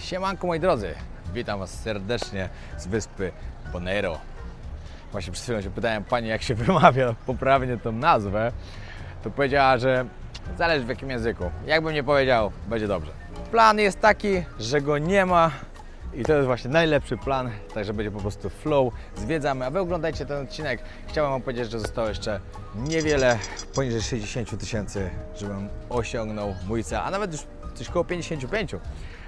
Siemanko moi drodzy, witam Was serdecznie z wyspy Bonaire. Właśnie przed chwilą się pytałem pani, jak się wymawia poprawnie tą nazwę. To powiedziała, że zależy w jakim języku. Jakbym nie powiedział, będzie dobrze. Plan jest taki, że go nie ma i to jest właśnie najlepszy plan, także będzie po prostu flow. Zwiedzamy, a Wy oglądajcie ten odcinek. Chciałem Wam powiedzieć, że zostało jeszcze niewiele, poniżej 60 000, żebym osiągnął mój cel, a nawet już coś koło 55,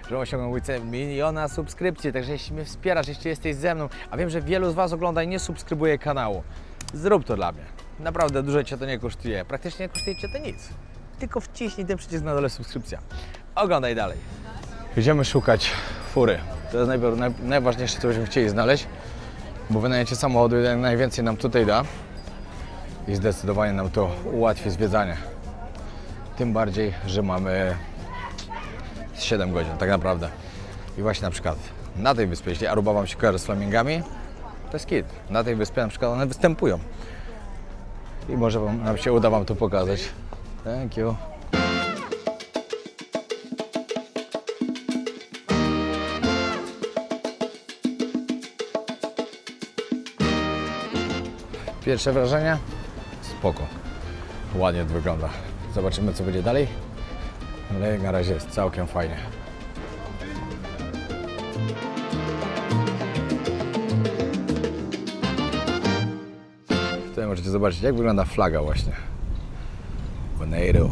żebym osiągnął mój cel 1 000 000 subskrypcji. Także jeśli mnie wspierasz, jeśli jesteś ze mną, a wiem, że wielu z Was ogląda i nie subskrybuje kanału, zrób to dla mnie. Naprawdę dużo Cię to nie kosztuje, praktycznie nie kosztuje Cię to nic. Tylko wciśnij ten przycisk na dole subskrypcja. Oglądaj dalej. Idziemy szukać fury. To jest najważniejsze, co byśmy chcieli znaleźć, bo wynajęcie samochodu najwięcej nam tutaj da i zdecydowanie nam to ułatwi zwiedzanie. Tym bardziej, że mamy 7 godzin tak naprawdę. I właśnie na przykład na tej wyspie, jeśli Aruba Wam się kojarzy z flamingami, to jest kit. Na tej wyspie na przykład one występują. I może nam się uda Wam to pokazać. Thank you. Pierwsze wrażenie? Spoko. Ładnie to wygląda. Zobaczymy, co będzie dalej. Ale na razie jest całkiem fajnie. Tutaj możecie zobaczyć, jak wygląda flaga właśnie. Bonaire.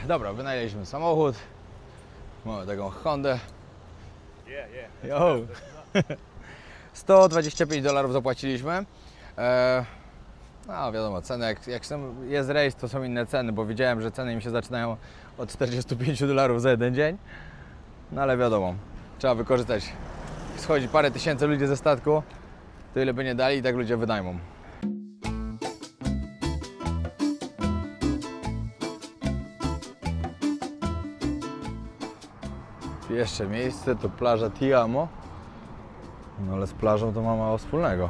Dobra, wynajęliśmy samochód. Mamy taką Hondę. Yo. $125 zapłaciliśmy. No wiadomo, ceny, jak jest rejs, to są inne ceny, bo widziałem, że ceny im się zaczynają od $45 za jeden dzień. No ale wiadomo, trzeba wykorzystać. Schodzi parę tysięcy ludzi ze statku, to ile by nie dali, i tak ludzie wynajmą. Jeszcze miejsce to plaża Ti Amo. No ale z plażą to ma mało wspólnego.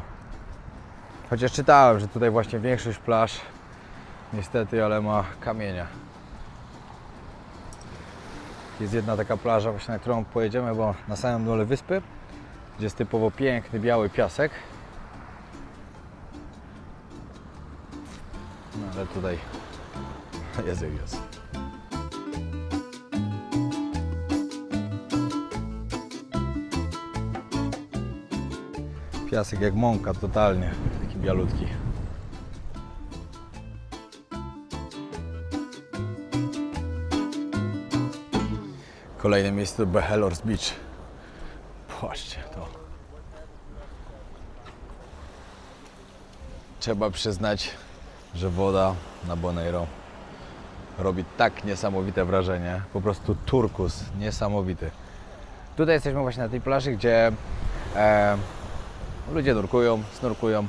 Chociaż czytałem, że tutaj właśnie większość plaż niestety, ale ma kamienia. Jest jedna taka plaża właśnie, na którą pojedziemy, bo na samym dole wyspy, gdzie jest typowo piękny, biały piasek. No ale tutaj jest jak jest. Piasek jak mąka totalnie, taki bialutki. Kolejne miejsce to Behelors Beach. Patrzcie to. Trzeba przyznać, że woda na Bonaire robi tak niesamowite wrażenie. Po prostu turkus niesamowity. Tutaj jesteśmy właśnie na tej plaży, gdzie ludzie nurkują, snorkują.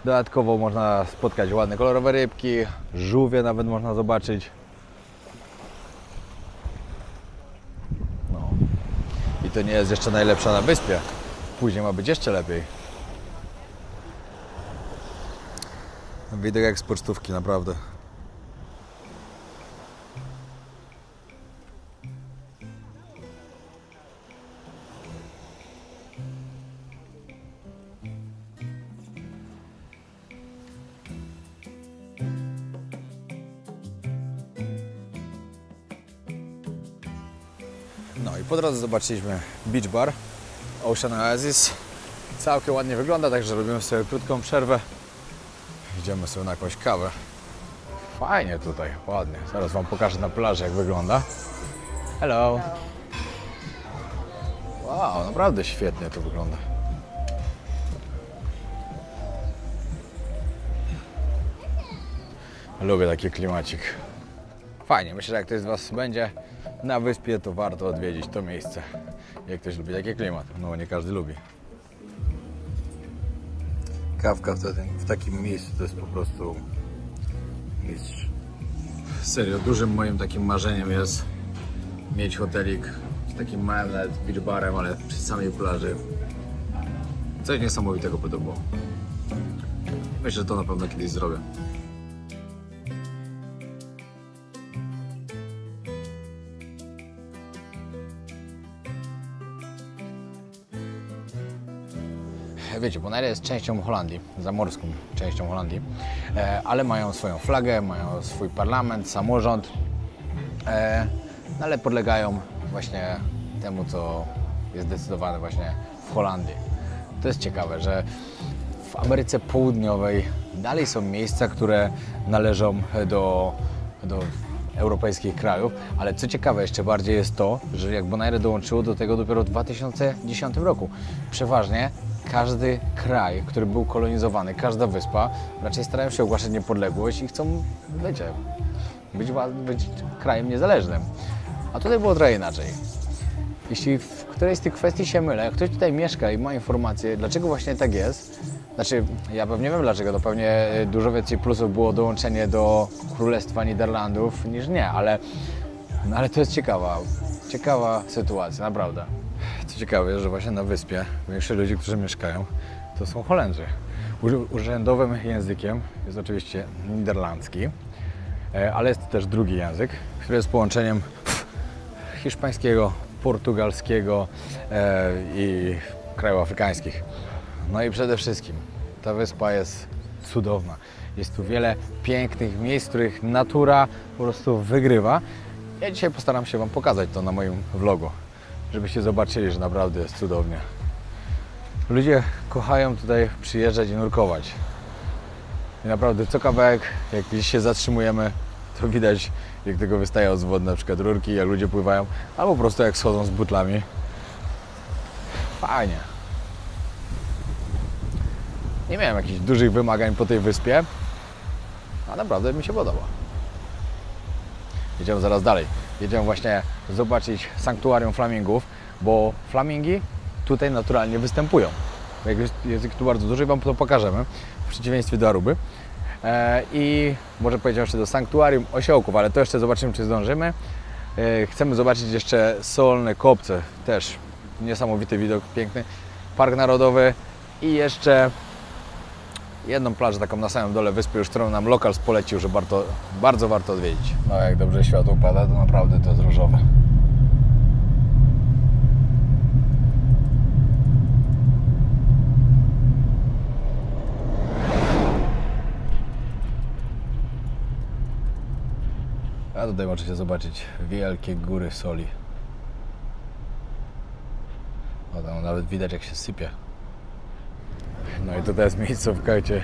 Dodatkowo można spotkać ładne, kolorowe rybki, żółwie nawet można zobaczyć. No. I to nie jest jeszcze najlepsza na wyspie. Później ma być jeszcze lepiej. Widok jak z pocztówki, naprawdę. No i po drodze zobaczyliśmy Beach Bar Ocean Oasis. Całkiem ładnie wygląda, także robimy sobie krótką przerwę. Idziemy sobie na jakąś kawę. Fajnie tutaj, ładnie. Zaraz Wam pokażę na plaży, jak wygląda. Hello. Wow, naprawdę świetnie to wygląda. Lubię taki klimacik. Fajnie, myślę, że jak ktoś z Was będzie na wyspie, to warto odwiedzić to miejsce. Jak ktoś lubi taki klimat, no nie każdy lubi. Kawka w takim miejscu to jest po prostu mistrz. Serio, dużym moim takim marzeniem jest mieć hotelik z takim małym nawet beach barem, ale przy samej plaży. Coś niesamowitego by to było. Myślę, że to na pewno kiedyś zrobię. wiecie, Bonaire jest częścią Holandii, zamorską częścią Holandii, ale mają swoją flagę, mają swój parlament, samorząd, no ale podlegają właśnie temu, co jest zdecydowane właśnie w Holandii. To jest ciekawe, że w Ameryce Południowej dalej są miejsca, które należą do europejskich krajów, ale co ciekawe jeszcze bardziej jest to, że jak Bonaire dołączyło do tego dopiero w 2010 roku. Przeważnie każdy kraj, który był kolonizowany, każda wyspa raczej starają się ogłaszać niepodległość i chcą, wiecie, być krajem niezależnym. A tutaj było trochę inaczej. Jeśli w którejś z tych kwestii się mylę, jak ktoś tutaj mieszka i ma informacje, dlaczego właśnie tak jest, znaczy ja pewnie wiem dlaczego, to pewnie dużo więcej plusów było dołączenie do Królestwa Niderlandów niż nie, ale to jest ciekawa sytuacja, naprawdę. Co ciekawe, że właśnie na wyspie większość ludzi, którzy mieszkają, to są Holendrzy. Urzędowym językiem jest oczywiście niderlandzki, ale jest też drugi język, który jest połączeniem hiszpańskiego, portugalskiego i krajów afrykańskich. No i przede wszystkim ta wyspa jest cudowna. Jest tu wiele pięknych miejsc, w których natura po prostu wygrywa. Ja dzisiaj postaram się Wam pokazać to na moim vlogu, żebyście zobaczyli, że naprawdę jest cudownie. Ludzie kochają tutaj przyjeżdżać i nurkować. I naprawdę co kawałek, jak gdzieś się zatrzymujemy, to widać, jak tego wystaje z wody, na przykład rurki, jak ludzie pływają, albo po prostu jak schodzą z butlami. Fajnie. Nie miałem jakichś dużych wymagań po tej wyspie, a naprawdę mi się podoba. Jedziemy zaraz dalej. Jedziemy właśnie zobaczyć sanktuarium flamingów, bo flamingi tutaj naturalnie występują. Jest ich tu bardzo dużo i Wam to pokażemy, w przeciwieństwie do Aruby. I może pojedziemy jeszcze do sanktuarium osiołków, ale to jeszcze zobaczymy, czy zdążymy. Chcemy zobaczyć jeszcze Solne Kopce, też niesamowity widok, piękny. Park Narodowy i jeszcze jedną plażę taką na samym dole wyspy, już którą nam lokal polecił, że bardzo warto odwiedzić. No jak dobrze światło pada, to naprawdę to jest różowe. A tutaj możecie zobaczyć wielkie góry soli. O, tam nawet widać, jak się sypie. No i tutaj jest miejscówka, gdzie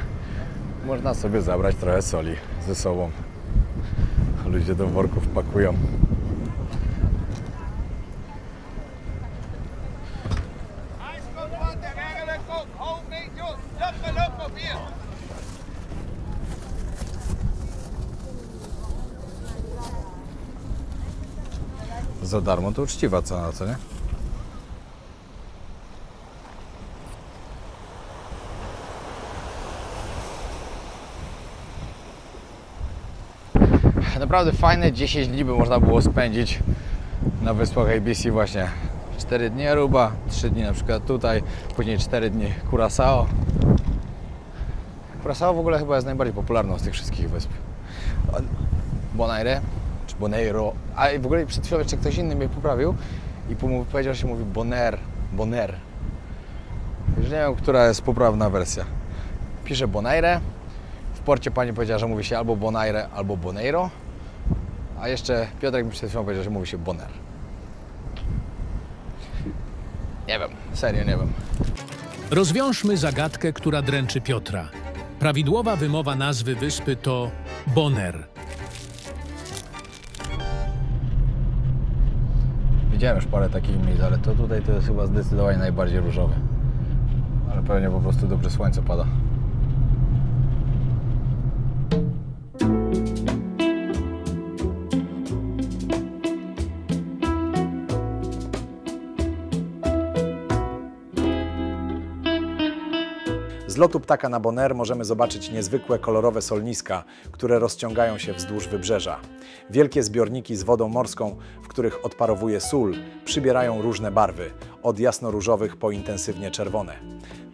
można sobie zabrać trochę soli ze sobą. Ludzie do worków pakują. Za darmo to uczciwa cena, co nie? Naprawdę fajne 10 dni by można było spędzić na wyspach ABC właśnie. 4 dni Aruba, 3 dni na przykład tutaj, później 4 dni Curaçao. Curaçao w ogóle chyba jest najbardziej popularną z tych wszystkich wysp. Bonaire, czy Bonairo, a w ogóle przed chwilą jeszcze ktoś inny mnie poprawił i powiedział, że się mówi Bonaire. Już nie wiem, która jest poprawna wersja. Piszę Bonaire. W porcie pani powiedziała, że mówi się albo Bonaire, albo Bonairo. A jeszcze Piotrek mi przed chwilą powiedział, że mówi się Bonaire. Nie wiem, serio nie wiem. Rozwiążmy zagadkę, która dręczy Piotra. Prawidłowa wymowa nazwy wyspy to Bonaire. Widziałem już parę takich miejsc, ale to tutaj to jest chyba zdecydowanie najbardziej różowe. Ale pewnie po prostu dobrze słońce pada. Z lotu ptaka na Bonaire możemy zobaczyć niezwykłe kolorowe solniska, które rozciągają się wzdłuż wybrzeża. Wielkie zbiorniki z wodą morską, w których odparowuje sól, przybierają różne barwy, od jasno-różowych po intensywnie czerwone.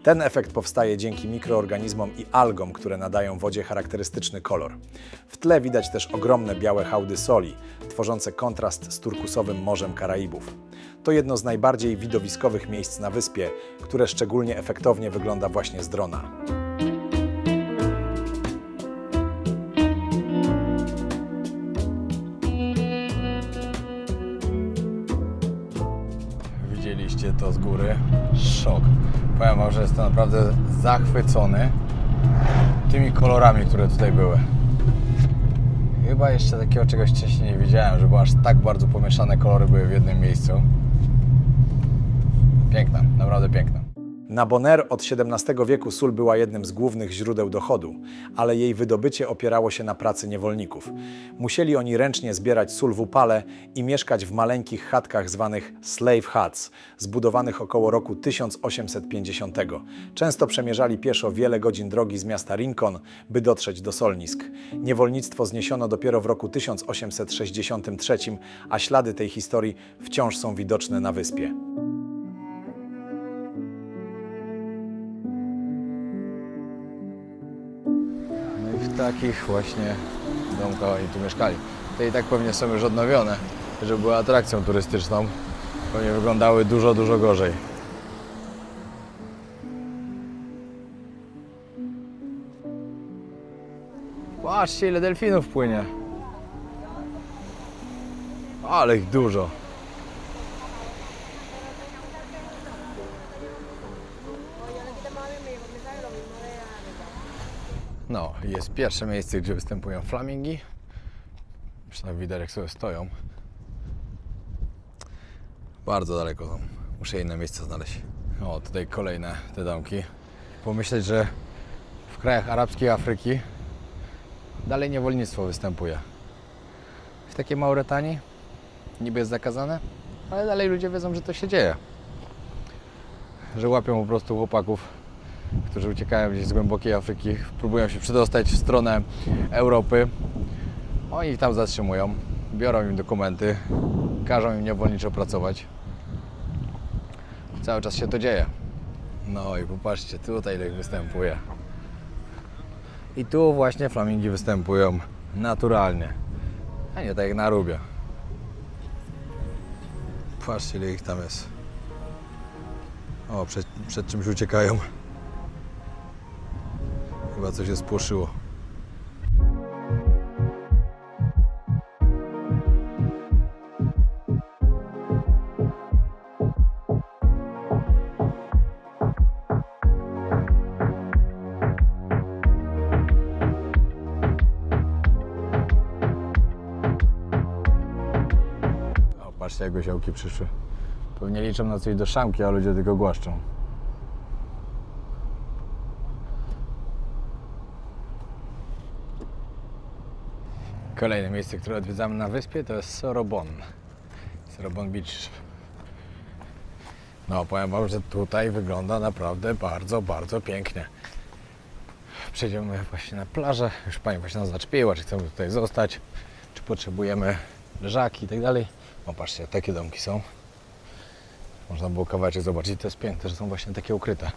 Ten efekt powstaje dzięki mikroorganizmom i algom, które nadają wodzie charakterystyczny kolor. W tle widać też ogromne białe hałdy soli, tworzące kontrast z turkusowym Morzem Karaibów. To jedno z najbardziej widowiskowych miejsc na wyspie, które szczególnie efektownie wygląda właśnie z drona. Widzieliście to z góry? Szok. Powiem wam, że jestem naprawdę zachwycony tymi kolorami, które tutaj były. Chyba jeszcze takiego czegoś wcześniej nie widziałem, żeby aż tak bardzo pomieszane kolory były w jednym miejscu. Piękna, naprawdę piękna. Na Bonaire od XVII wieku sól była jednym z głównych źródeł dochodu, ale jej wydobycie opierało się na pracy niewolników. Musieli oni ręcznie zbierać sól w upale i mieszkać w maleńkich chatkach zwanych slave huts, zbudowanych około roku 1850. Często przemierzali pieszo wiele godzin drogi z miasta Rincon, by dotrzeć do solnisk. Niewolnictwo zniesiono dopiero w roku 1863, a ślady tej historii wciąż są widoczne na wyspie. W takich właśnie domkach oni tu mieszkali. Te i tak pewnie są już odnowione, żeby były atrakcją turystyczną. Pewnie wyglądały dużo, dużo gorzej. Patrzcie, ile delfinów płynie. Ale ich dużo. No, jest pierwsze miejsce, gdzie występują flamingi. Przynajmniej widać, jak sobie stoją. Bardzo daleko są. Muszę inne miejsce znaleźć. O, tutaj kolejne te domki. Pomyśleć, że w krajach arabskiej Afryki dalej niewolnictwo występuje. W takiej Mauretanii niby jest zakazane, ale dalej ludzie wiedzą, że to się dzieje. Że łapią po prostu chłopaków, którzy uciekają gdzieś z głębokiej Afryki, próbują się przedostać w stronę Europy. Oni ich tam zatrzymują, biorą im dokumenty, każą im niewolniczo pracować. Cały czas się to dzieje. No i popatrzcie, tutaj ile ich występuje. I tu właśnie flamingi występują naturalnie, a nie tak jak na Arubie. Patrzcie, ile ich tam jest. O, przed czymś uciekają. Chyba coś się spłoszyło. O, patrzcie, jak goziołki przyszły. Pewnie liczą na coś do szamki, a ludzie tylko głaszczą. Kolejne miejsce, które odwiedzamy na wyspie, to jest Sorobon. Sorobon Beach. No, powiem wam, że tutaj wygląda naprawdę bardzo, bardzo pięknie. Przejdziemy właśnie na plażę. Już pani właśnie nas zaczepiła, czy chcemy tutaj zostać, czy potrzebujemy leżaki i tak dalej. O, patrzcie, takie domki są. Można było kawałeczek zobaczyć. To jest piękne, że są właśnie takie ukryte.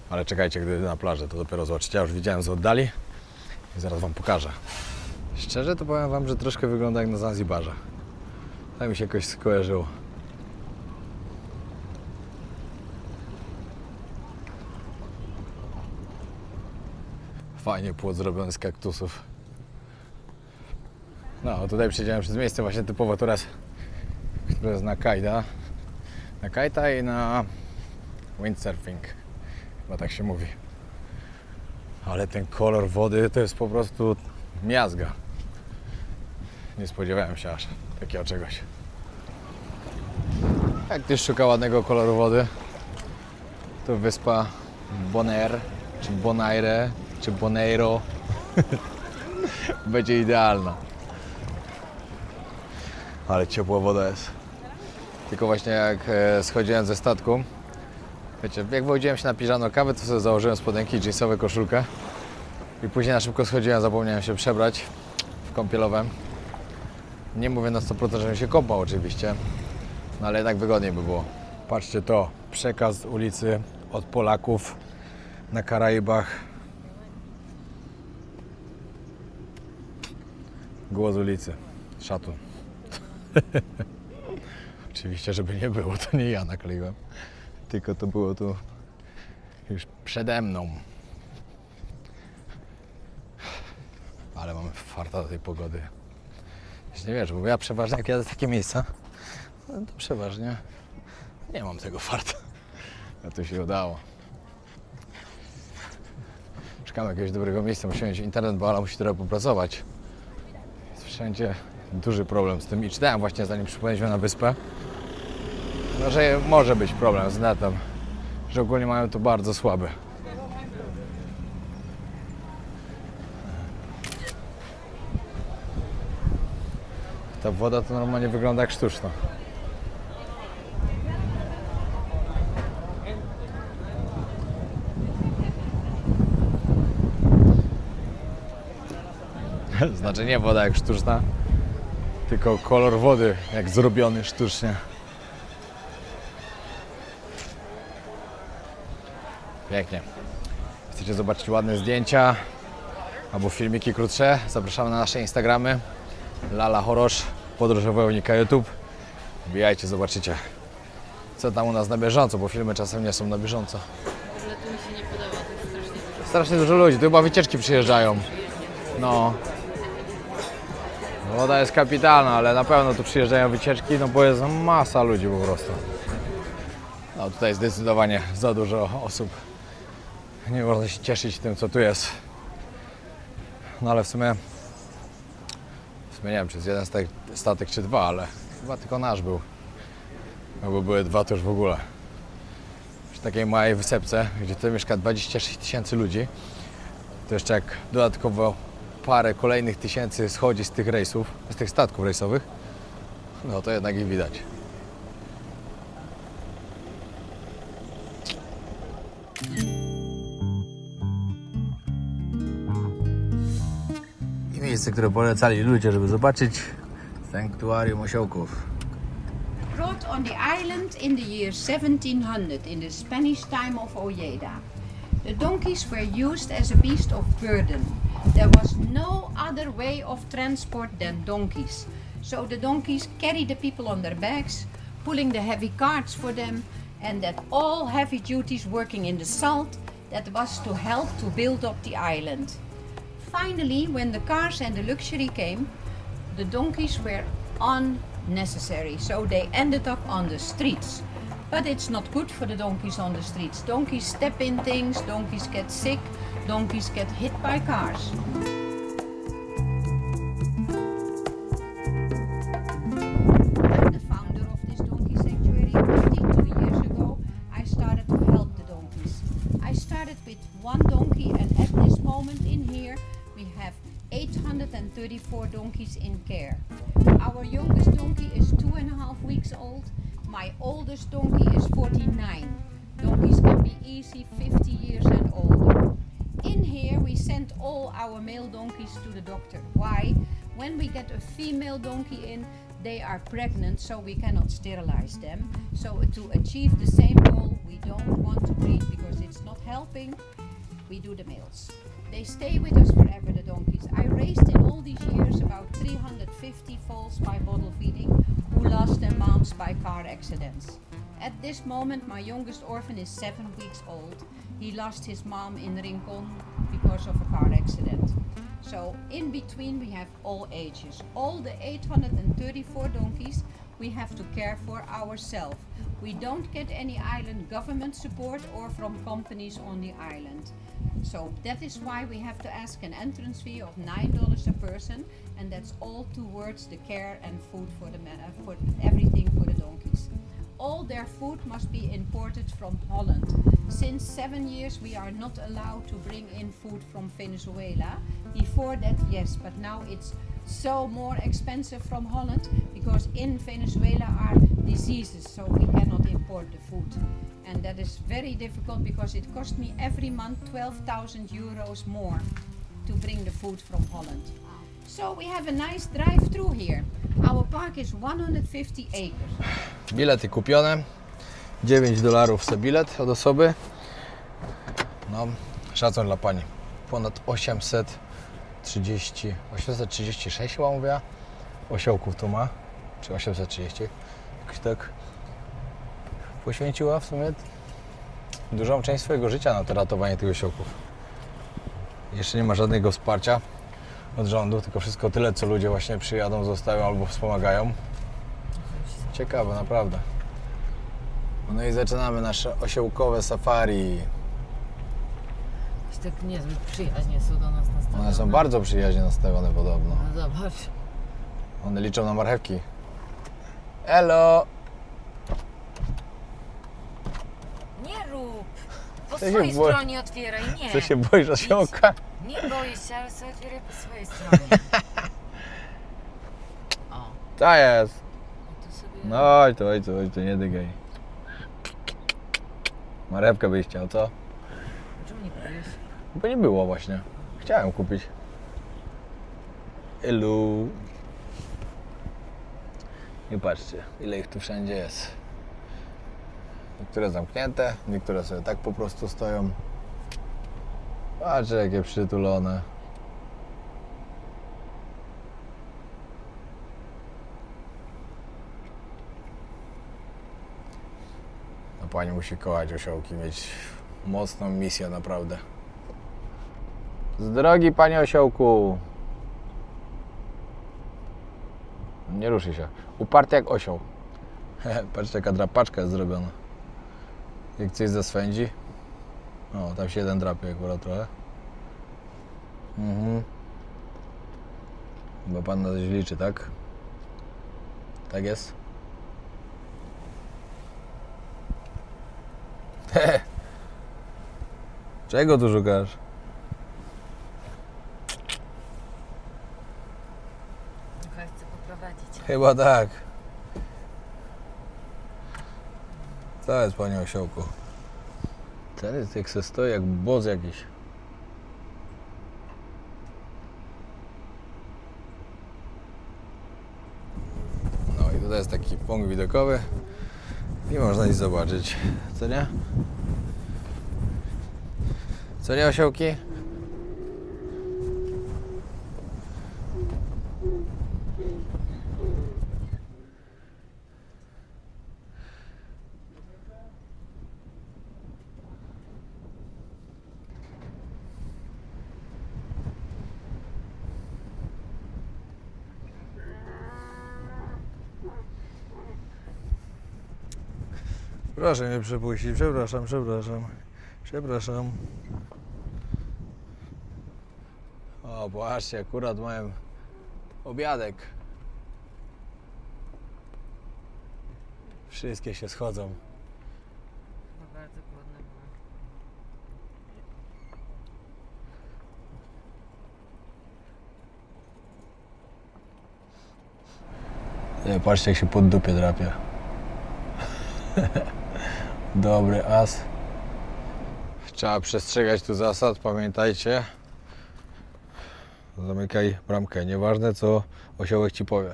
Ale czekajcie, gdy na plażę, to dopiero zobaczycie. Ja już widziałem z oddali i zaraz wam pokażę. Szczerze to powiem wam, że troszkę wygląda jak na Zanzibarze. Tak mi się jakoś skojarzyło. Fajnie płot zrobiony z kaktusów. No, tutaj przejdziemy przez miejsce właśnie typowo teraz, które jest na kajda. Na kajta i na windsurfing. Chyba tak się mówi. Ale ten kolor wody to jest po prostu miazga. Nie spodziewałem się aż takiego czegoś. Jak ktoś szuka ładnego koloru wody, to wyspa Bonaire, czy Bonaire, czy Bonairo będzie idealna. Ale ciepła woda jest. Tylko właśnie jak schodziłem ze statku, wiecie, jak wychodziłem się na piżano kawę, to sobie założyłem spodenki i jeansowe, koszulkę. I później na szybko schodziłem, zapomniałem się przebrać w kąpielowe. Nie mówię na 100%, żebym się kąpał oczywiście, no ale jednak wygodniej by było. Patrzcie to, przekaz z ulicy od Polaków na Karaibach. Głos ulicy, szacun. Oczywiście, żeby nie było, to nie ja nakleiłem, tylko to było tu już przede mną. Ale mamy farta do tej pogody. Jeśli nie wiesz, bo ja przeważnie jak jadę w takie miejsca, no to przeważnie nie mam tego farta. A tu się udało. Szukamy jakiegoś dobrego miejsca, musimy mieć internet, bo Ala musi trochę popracować. Jest wszędzie duży problem z tym i czytałem właśnie, zanim przypłynęliśmy na wyspę, no, że może być problem z netem, że ogólnie mają to bardzo słaby. Ta woda to normalnie wygląda jak sztuczna. Znaczy nie woda jak sztuczna, tylko kolor wody jak zrobiony sztucznie. Pięknie. Chcecie zobaczyć ładne zdjęcia albo filmiki krótsze? Zapraszamy na nasze Instagramy. Lala Horosz, Podróż Wojownika YouTube. Wbijajcie, zobaczycie, co tam u nas na bieżąco, bo filmy czasem nie są na bieżąco. W ogóle tu mi się nie podoba, to jest strasznie dużo. Strasznie dużo ludzi, tu chyba wycieczki przyjeżdżają. No. Woda jest kapitalna, ale na pewno tu przyjeżdżają wycieczki, no bo jest masa ludzi po prostu. No tutaj zdecydowanie za dużo osób. Nie można się cieszyć tym, co tu jest. No ale w sumie nie wiem, czy jest jeden statek, czy dwa, ale chyba tylko nasz był. Albo były dwa, to już w ogóle. Przy takiej małej wysepce, gdzie tu mieszka 26 000 ludzi, to jeszcze jak dodatkowo parę kolejnych tysięcy schodzi z tych rejsów, z tych statków rejsowych, no to jednak ich widać. I miejsce, które polecali ludzie, żeby zobaczyć sanktuarium osiołków. Brought on the island in the year 1700 in the Spanish time of Ojeda. The donkeys were used as a beast of burden. There was no other way of transport than donkeys. So the donkeys carried the people on their backs, pulling the heavy carts for them, and that all heavy duties working in the salt, that was to help to build up the island. Finally, when the cars and the luxury came, the donkeys were unnecessary, so they ended up on the streets. But it's not good for the donkeys on the streets. Donkeys step in things, donkeys get sick, donkeys get hit by cars. I'm the founder of this donkey sanctuary. 52 years ago, I started to help the donkeys. I started with one donkey, and at this moment in here, we have 834 donkeys in care. Our youngest donkey is 2.5 weeks old. My oldest donkey is 49. Donkeys can be easy 50 years and older. In here we send all our male donkeys to the doctor. Why? When we get a female donkey in, they are pregnant, so we cannot sterilize them. So to achieve the same goal, we don't want to breed because it's not helping. We do the males. They stay with us forever, the donkeys. I raised in all these years about 350 foals by bottle feeding who lost their moms by car accidents. At this moment, my youngest orphan is 7 weeks old. He lost his mom in Rincon because of a car accident. So in between we have all ages. All the 834 donkeys we have to care for ourselves. We don't get any island government support or from companies on the island. So that is why we have to ask an entrance fee of $9 a person, and that's all towards the care and food for for everything for the donkeys. All their food must be imported from Holland. Since 7 years we are not allowed to bring in food from Venezuela. Before that, yes, but now it's so more expensive from Holland because in Venezuela are diseases, so we cannot import the food. And that is very difficult because it cost me every month 12,000 euros more to bring the food from Holland. So we have a nice drive-through here. Our park is 150 acres. Bilety kupione. $9 za bilet od osoby. No, szacun dla pani. Ponad 836 chyba mówiła. Osiołków tu ma. Czy 830? Jakoś tak. Poświęciła w sumie dużą część swojego życia na to ratowanie tych osiołków. Jeszcze nie ma żadnego wsparcia od rządu, tylko wszystko tyle, co ludzie właśnie przyjadą, zostawią albo wspomagają. Ciekawe, naprawdę. No i zaczynamy nasze osiołkowe safari. Tak niezbyt przyjaźnie są do nas nastawione. One są bardzo przyjaźnie nastawione podobno. No zobacz. One liczą na marchewki. Elo! Nie rób! Po Co się swojej boi- stronie otwieraj, nie. Co się boisz osiołka? Nie boję się, ale sobie otwieraj po swojej stronie. O, To jest! tu sobie... No chodź tu, nie dygaj. Marchewkę byś chciał, co? Czemu nie powiesz? Bo nie było właśnie. Chciałem kupić. Ilu. I patrzcie, ile ich tu wszędzie jest. Niektóre zamknięte, niektóre sobie tak po prostu stoją. Patrzcie, jakie przytulone. No pani musi kochać osiołki, mieć mocną misję naprawdę. Z drogi, panie osiołku! Nie ruszy się. Uparty jak osioł. Patrzcie, jaka drapaczka jest zrobiona. Jak coś zaswędzi. O, tam się jeden drapie akurat trochę. Chyba pan na coś liczy, tak? Tak jest? Czego tu szukasz? Trochę chcę poprowadzić. Chyba tak. Co jest, panie osiołku? Ten jest jak se stoi, jak boz jakiś. No i tutaj jest taki punkt widokowy i można ich zobaczyć. Co nie? Co nie, osiołki? Proszę mnie przepuścić, przepraszam. O, patrzcie, akurat mają obiadek. Wszystkie się schodzą. Chyba bardzo głodne były. Nie, patrzcie, jak się pod dupie drapie. Dobry as. Trzeba przestrzegać tu zasad, pamiętajcie. Zamykaj bramkę, nieważne co osiołek ci powie.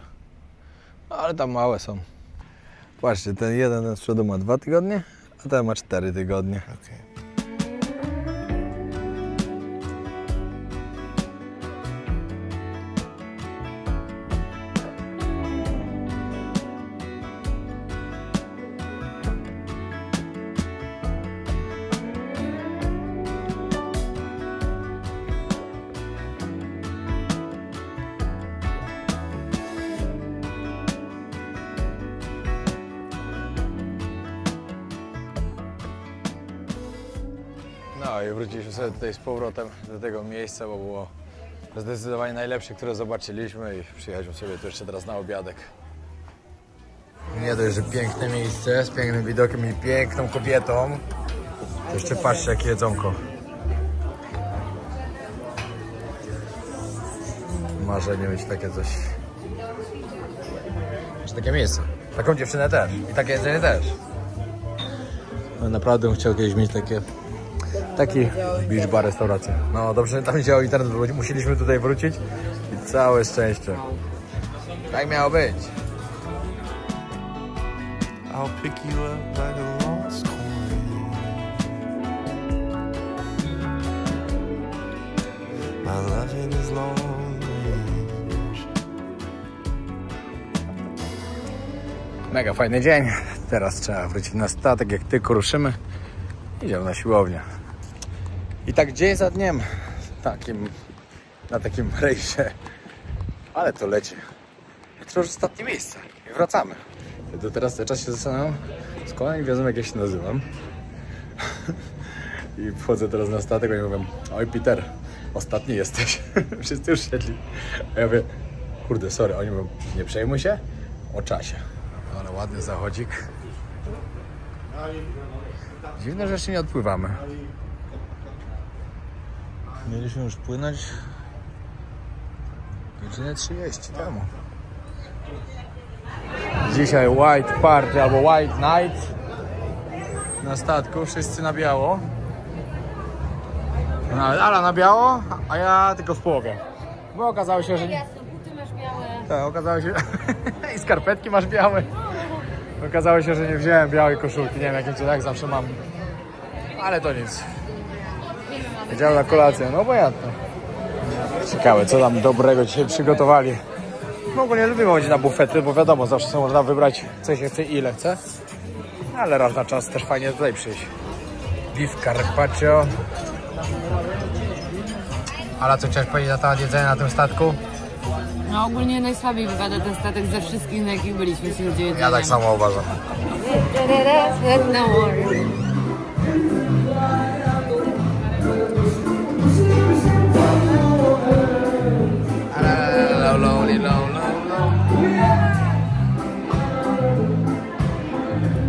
Ale tam małe są. Patrzcie, ten jeden z przodu ma 2 tygodnie, a ten ma 4 tygodnie. No i wróciliśmy sobie tutaj z powrotem do tego miejsca, bo było zdecydowanie najlepsze, które zobaczyliśmy i przyjechaliśmy sobie tu jeszcze teraz na obiadek. Nie dość, że piękne miejsce z pięknym widokiem i piękną kobietą. To jeszcze patrzcie, jakie jedzonko. Marzenie mieć takie coś. Czy takie miejsce. Taką dziewczynę też. I takie jedzenie też. No, naprawdę bym chciał kiedyś mieć taki beach bar, restaurację. No dobrze, tam nie działał internet, bo musieliśmy tutaj wrócić i całe szczęście. Tak miało być. I'll pick you up like a lost coin. My loving is long range. Mega fajny dzień. Teraz trzeba wrócić na statek, jak tylko ruszymy. Idziemy na siłownię. I tak dzień za dniem na takim rejsie. Ale to leci. To już ostatnie miejsce. I wracamy. To teraz cały czas się zastanawiam, skąd oni wiedzą, jak ja się nazywam. I wchodzę teraz na statek, oni mówią: oj Peter, ostatni jesteś. Wszyscy już siedli. A ja mówię: kurde, sorry. Oni mówią: nie przejmuj się, o czasie. Ale ładny zachodzik. Dziwne, że jeszcze nie odpływamy. Mieliśmy już płynąć godzinę 30 temu. Dzisiaj White Party albo White Night na statku, wszyscy na biało. Ala na biało, a ja tylko w połowie. Bo okazało się, że... Jasne, buty masz białe. Tak, okazało się... I skarpetki masz białe. Okazało się, że nie wziąłem białej koszulki. Nie wiem, jakim cudem zawsze mam. Ale to nic. Wiedziałem na kolację, no obojętne. Ciekawe, co tam dobrego dzisiaj przygotowali. No ogólnie lubimy chodzić na bufety, bo wiadomo, zawsze można wybrać, co się chce i ile chce. Ale raz na czas też fajnie tutaj przyjść. Beef carpaccio. Ala, co chciałeś powiedzieć na temat jedzenia na tym statku? No ogólnie najsłabiej wypada ten statek ze wszystkich, na jakich byliśmy, jeśli chodzi o jedzenie. Ja tak samo uważam. No worries.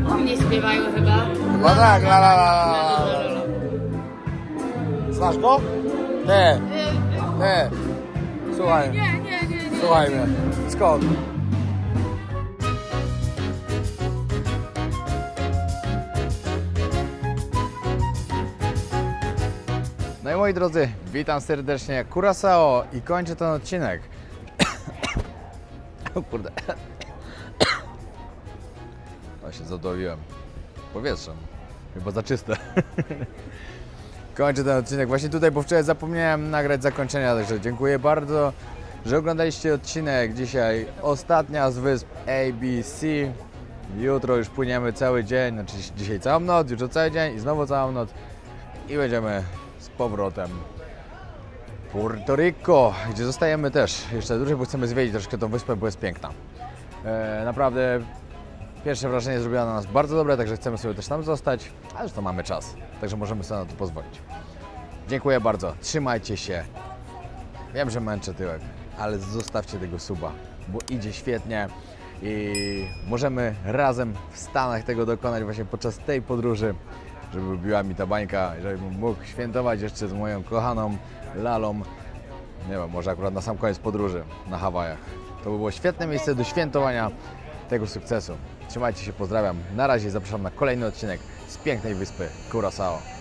O mnie śpiewają chyba. Chyba tak, la la la. Znasz go? Nie. Nie. Słuchaj. Nie. Słuchaj mnie. Skąd? No i moi drodzy, witam serdecznie. Curaçao i kończę ten odcinek. O kurde. No się zadowiłem powietrzem. Chyba za czyste. Kończę ten odcinek właśnie tutaj, bo wczoraj zapomniałem nagrać zakończenia, także dziękuję bardzo, że oglądaliście odcinek. Dzisiaj ostatnia z wysp ABC. Jutro już płyniemy cały dzień, znaczy dzisiaj całą noc, jutro cały dzień i znowu całą noc. I będziemy z powrotem Puerto Rico, gdzie zostajemy też jeszcze dłużej, bo chcemy zwiedzić troszkę tą wyspę, bo jest piękna. Naprawdę pierwsze wrażenie zrobiło na nas bardzo dobre, także chcemy sobie też tam zostać, ale już to mamy czas, także możemy sobie na to pozwolić. Dziękuję bardzo, trzymajcie się. Wiem, że męczę tyłek, ale zostawcie tego suba, bo idzie świetnie i możemy razem w Stanach tego dokonać właśnie podczas tej podróży, żeby biła mi ta bańka, żebym mógł świętować jeszcze z moją kochaną Lalą. Nie wiem, może akurat na sam koniec podróży na Hawajach. To by było świetne miejsce do świętowania tego sukcesu. Trzymajcie się, pozdrawiam. Na razie zapraszam na kolejny odcinek z pięknej wyspy Curaçao.